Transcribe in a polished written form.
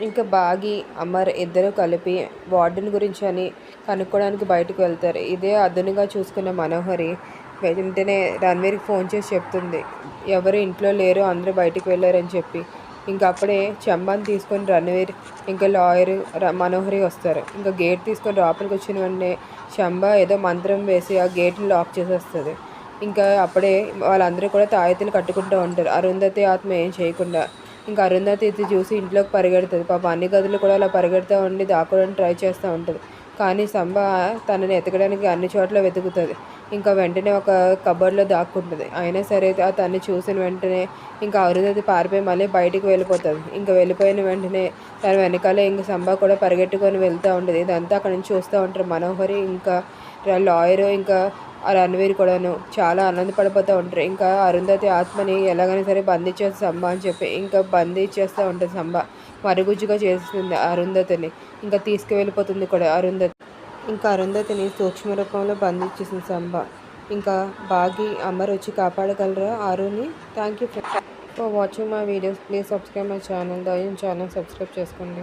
ఇంకా బాగి అమర్ ఇద్దరు కలిపి వార్డెన్ గురించి అని కనుక్కోవడానికి బయటకు వెళ్తారు. ఇదే అదునుగా చూసుకున్న మనోహరి వెంటనే రణ్వీర్కి ఫోన్ చేసి చెప్తుంది, ఎవరు ఇంట్లో లేరు, అందరూ బయటికి వెళ్ళారని చెప్పి. ఇంకా అప్పుడే చెంబాని తీసుకొని రణ్వీర్ ఇంకా లాయర్ మనోహరి వస్తారు. ఇంకా గేట్ తీసుకొని లోపలికి వచ్చిన వెంటనే చెంబా ఏదో మంత్రం వేసి ఆ గేట్ని లాక్ చేసేస్తుంది. ఇంకా అప్పుడే వాళ్ళందరూ కూడా తాయెత్తులు కట్టుకుంటూ ఉంటారు, అరుంధతి ఆత్మ ఏం చేయకుండా. ఇంకా అరుంధతి ఇది చూసి ఇంట్లోకి పరిగెడుతుంది. పాప అన్ని గదులు కూడా అలా పరిగెడుతూ ఉండి దాక్కోవడానికి ట్రై చేస్తూ ఉంటుంది. కానీ సంబ తనని ఎతకడానికి అన్ని చోట్ల వెతుకుతుంది. ఇంకా వెంటనే ఒక కబోర్డ్లో దాక్కుంటుంది. అయినా సరే తన్ని చూసిన వెంటనే ఇంకా అరుంధతి పారిపోయి మళ్ళీ బయటికి వెళ్ళిపోతుంది. ఇంకా వెళ్ళిపోయిన వెంటనే తన వెనకాలే ఇంక సంబ కూడా పరిగెట్టుకొని వెళ్తూ ఉంటుంది. ఇదంతా అక్కడ నుంచి చూస్తూ ఉంటారు మనోహరి ఇంకా లాయరు ఇంకా రణ్వీర్ కూడాను చాలా ఆనందపడిపోతూ ఉంటారు. ఇంకా అరుంధతి ఆత్మని ఎలాగైనా సరే బంధించేసి సంబ అని చెప్పి ఇంకా బంధించేస్తూ ఉంటుంది. సంబ మరుగుజ్జుగా చేస్తుంది అరుంధతిని. ఇంకా తీసుకువెళ్ళిపోతుంది కూడా అరుంధతి. ఇంకా అరుంధతిని సూక్ష్మ రూపంలో బంధించేసింది సంబ. ఇంకా బాగి అమర్ వచ్చి కాపాడగలరా ఆరుని? Thank you for watching my videos. Please subscribe my channel. దయచేసి ఛానల్ సబ్స్క్రైబ్ చేసుకోండి.